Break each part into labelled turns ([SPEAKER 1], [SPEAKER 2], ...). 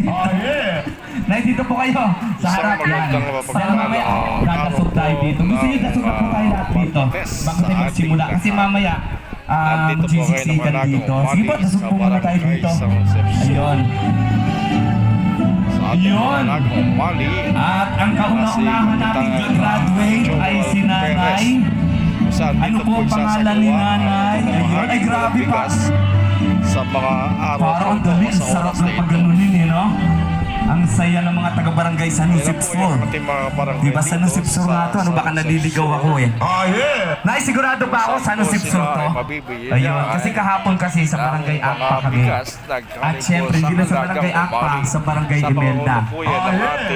[SPEAKER 1] Oh, yeah. Nay, dito po kayo. Sa harap yan. Sana mamaya, kakasok tayo dito. Gusto nyo kasok na po tayo lahat dito. Bago tayo magsimula. Kasi mamaya, magsisiksikan dito. Sige po, kasok po muna tayo dito. Ayun. Yun. At ang kauna-unahan natin graduate ay si Nanay. Ano po ang pangalan ni Nanay? Ayun, ay grabe pa.
[SPEAKER 2] Sa mga araw
[SPEAKER 1] parang ang dali, sarap ng pagganunin eh, no? Ang saya ng mga taga-barangay San Josepsor. Diba San Josepsor nga to? Ano baka naliligaw ako eh? Oh yeah! Naisigurado ba ako San Josepsor to? Ayun, kasi kahapon kasi sa barangay Akpa kami. At syempre, hindi na sa barangay Akpa, sa barangay Imelda.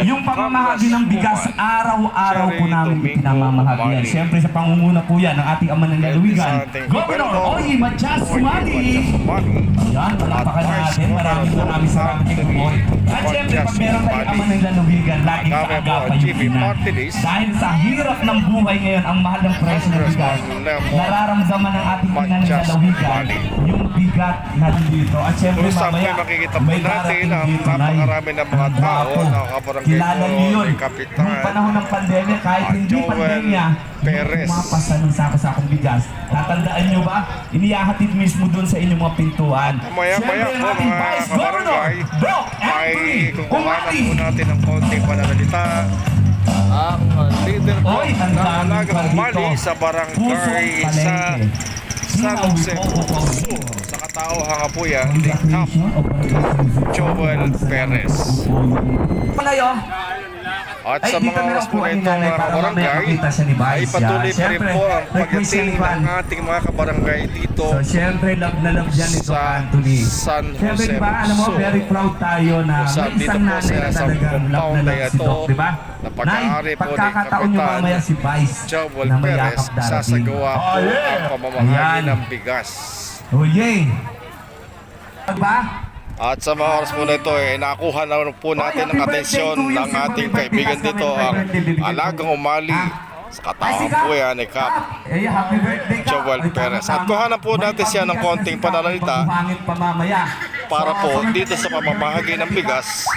[SPEAKER 1] Yung pamamahagi ng bigas, araw-araw po namin ipinamamahagi yan. Syempre sa pangunguna po yan ng ating ama ng lalawigan, Governor Oy Matias Sumali. Yan, palapakan natin. Maraming salamat kay Kumoy. At syempre, pag meron tayong ama ng lalawigan, laging kaagapan yung ina. Dahil sa hirap ng buhay ngayon, ang mahal ng presyo ng bigas, nararamdaman ng ating ina ng lalawigan yung bigat na dito. At syempre, mamaya, may darating dito na
[SPEAKER 2] ng mga tao na kabarangay
[SPEAKER 1] kilala niyo yun. Nung panahon ng pandemya, kahit hindi pandemya, pumapasa ng sako-sakong bigas. Tatandaan nyo ba? Iniyahatid mismo dun sa inyong mga pintuan.
[SPEAKER 2] Maya-maya po mga kabarangay, ay kukuhanan po natin ng konting pananalita ang leader po ng Alagang Umali sa barangay sa San Jose sa katauhan po yan ni Cap Joel Perez.
[SPEAKER 1] Palayo.
[SPEAKER 2] At sa mga oras po na ito mga kabarangay ay patuloy pa rin po ang pagdating ng ating mga kabarangay dito.
[SPEAKER 1] So syempre love na love yan ito Anthony.
[SPEAKER 2] San
[SPEAKER 1] Syempre
[SPEAKER 2] Jose
[SPEAKER 1] diba, alam mo, very proud tayo na may isang nanay na talagang love na love si Doc, diba? Nay, pagkakataon nyo mamaya si Vice
[SPEAKER 2] Joel
[SPEAKER 1] na may
[SPEAKER 2] Perez
[SPEAKER 1] yakap darating.
[SPEAKER 2] sasagawa po ang pamamahagi ng bigas.
[SPEAKER 1] Oh yay! Diba?
[SPEAKER 2] At sa mga oras po na ito, nakuha na po natin ang atensyon ng ating kaibigan dito, ang Alagang Umali. Sa katawang po yan ni Cap Joel Perez. At kuha na po natin siya ng konting pananalita para po dito sa pamamahagi ng bigas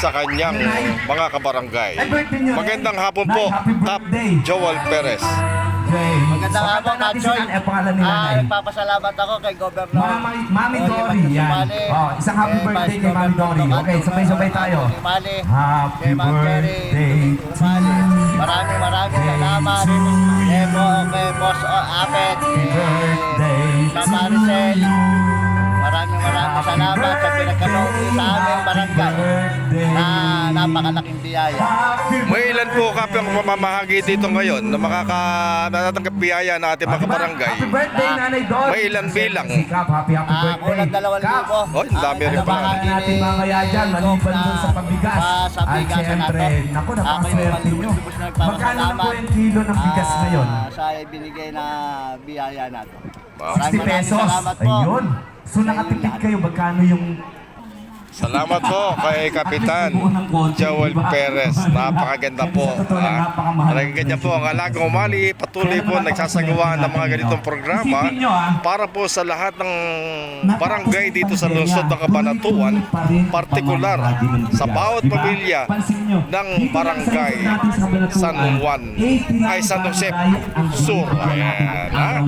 [SPEAKER 2] sa kanyang mga kabarangay. Magandang hapon po, Cap Joel Perez.
[SPEAKER 3] Magandang hapon, Kachoy. Nagpapasalamat ako kay Governor
[SPEAKER 1] Mami Dory, yan. Isang happy birthday kay Mami Dory. Okay, sabay-sabay tayo. Happy birthday to you.
[SPEAKER 3] Maraming salamat. Kay Boss Apet. Sa Maricel. Maraming salamat sa pinagkaloob sa aming barangay na napakalaking biyaya.
[SPEAKER 2] May ilan po Kap ang mamamahagi dito ngayon na makakatanggap biyaya na ating mga barangay?
[SPEAKER 1] Happy birthday, Nanay Dory.
[SPEAKER 2] May ilan bilang?
[SPEAKER 1] Happy birthday.
[SPEAKER 3] Kulang 2,000.
[SPEAKER 2] Oh, ang dami rin pala.
[SPEAKER 1] Ang natin mamaya dyan, maliban dun sa pabigas. At syempre, naku, napakaswerte nyo. Magkano na po yung kilo ng bigas ngayon?
[SPEAKER 3] Sa binigay na biyaya natin.
[SPEAKER 1] 60 pesos. Ayun. So nakatipid kayo, magkano yung...
[SPEAKER 2] Salamat po kay Kapitan Joel Perez. Napakaganda po. Ganyan po ang Alagang Umali. Patuloy po nagsasagawa ng mga ganitong programa para po sa lahat ng barangay dito sa lungsod ng Cabanatuan, partikular sa bawat pamilya ng barangay San Juan ay San Jose Sur. Ayan,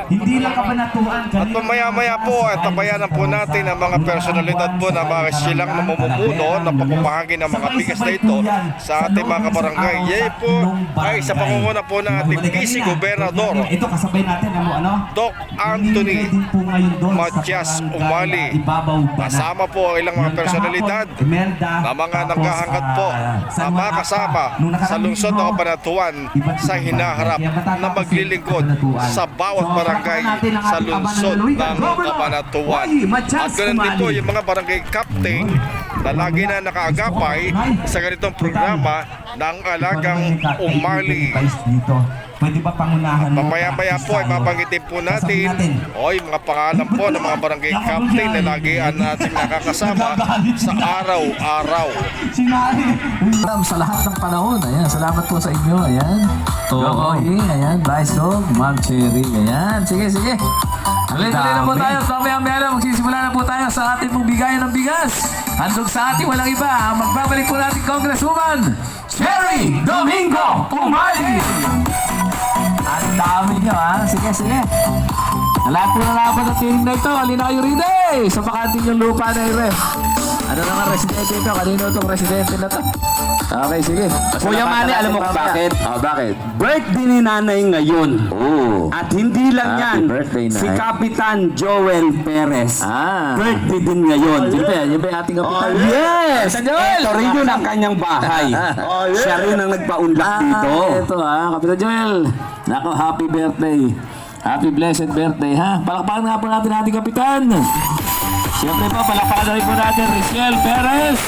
[SPEAKER 1] Hindi lang Cabanatuan.
[SPEAKER 2] at mamaya-maya po ay tabayanan po natin ang mga personalidad po na mga silang namumuno na pamamahagi ng mga bigas na ito sa ating mga kabarangay. Yan po ay sa pangunguna po ng ating Vice Gobernador Doc Anthony Matias Umali. Kasama po ang ilang mga personalidad na mga naghahangat po na makasama sa lungsod ng Cabanatuan sa hinaharap na maglilingkod sa bawat barangay sa lungsod ng Cabanatuan. At ganun din po yung mga barangay captain na lagi na nakaagapay sa ganitong programa ng Alagang Umali.
[SPEAKER 1] Pwede ba pangunahan mo?
[SPEAKER 2] Mamaya-maya po ay mabanggitin po natin yung mga pangalan po ng mga barangay captain na lagi natin nakakasama sa araw-araw.
[SPEAKER 4] Sa lahat ng panahon, ayan, salamat po sa inyo, ayan. Oy, ayan, Vice Dog, Ma'am Cherry, ayan, sige. Tuloy na po tayo, mamaya-maya magsisimula na po tayo sa ating pong bigayan ng bigas. Handog sa ating walang iba, ang magbabalik po natin Congresswoman Cherry Domingo Umali. Ang dami nyo ha. Sige, sige. Lahat po na laban ng team na ito. Halina kayo rin eh. Sa pakanting yung lupa na i-ref. Ano na nga residente ito? Kanino itong residente na to? Okay, sige.
[SPEAKER 1] Kuya Manny, alam mo kung bakit?
[SPEAKER 4] Bakit?
[SPEAKER 1] Birthday ni nanay ngayon.
[SPEAKER 4] Oh.
[SPEAKER 1] At hindi lang
[SPEAKER 4] Happy
[SPEAKER 1] yan,
[SPEAKER 4] birthday, Nay.
[SPEAKER 1] si Kapitan Joel Perez. Birthday din ngayon.
[SPEAKER 4] Yun ba yung ating kapitan?
[SPEAKER 1] Yes!
[SPEAKER 4] Kapitan Joel!
[SPEAKER 1] Ito rin yun ang kanyang bahay. Siya rin ang nagpaunlak dito.
[SPEAKER 4] Ito Kapitan Joel. Nako, happy birthday. Happy blessed birthday ha. Palakpakan nga po natin ating kapitan. Siyempre po, palakpakan na rin po natin Riciel Perez.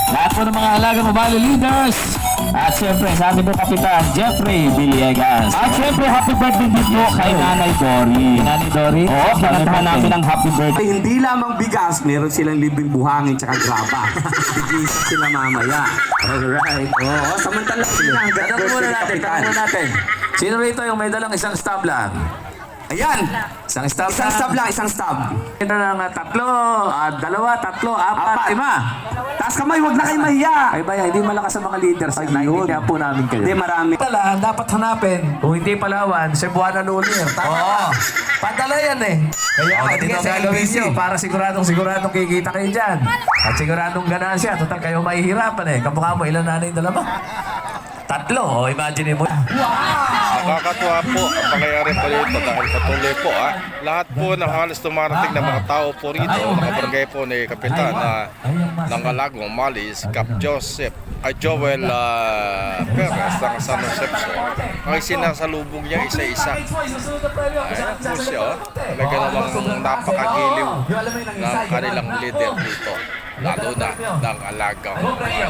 [SPEAKER 4] Lahat po ng mga halagang mobile leaders. At siyempre sa ating po kapitan Jeffrey Villegas.
[SPEAKER 1] At syempre, happy birthday din po kay Nanay Dory.
[SPEAKER 4] Nanay Dory.
[SPEAKER 1] Oo, kinantahan namin ang happy birthday. Hindi lamang bigas, meron silang libreng buhangin tsaka graba. Bigisa sila mamaya.
[SPEAKER 4] Alright.
[SPEAKER 1] Oo, samantala sila ang
[SPEAKER 4] Tanong muna natin, tanong muna natin. Sino rito yung may dalang isang stab lang?
[SPEAKER 1] Ayan!
[SPEAKER 4] Isang stab
[SPEAKER 1] Isang stab lang, isang stab.
[SPEAKER 4] Ito na nga, tatlo, dalawa, tatlo, apat, lima.
[SPEAKER 1] Taas kamay, huwag na kayo mahiya.
[SPEAKER 4] Ay ba, hindi malakas ang mga leaders. Naiintindihan po namin kayo.
[SPEAKER 1] Hindi, marami.
[SPEAKER 4] Pala, dapat hanapin. Kung hindi Palawan, Cebuana Lulir. Oo. Padala yan eh. Kaya hindi ko gagawin nyo para siguradong kikita kayo dyan. At siguradong ganansya. Total kayo mahihirapan eh. Kamukha mo, ilan na yung dalawa? Tatlo. O, imagine mo.
[SPEAKER 2] Nakakatuwa po ang pangyayari po dito dahil patuloy po lahat po ng halos dumarating na mga tao po rito, mga barangay po ni Kapitan ng Alagong Mali, si Cap Joel Perez ng San Jose ay sinasalubong niya isa-isa. Ayan po siya, talaga namang napakagiliw ng kanilang leader dito, lalo na ng Alagong Mali.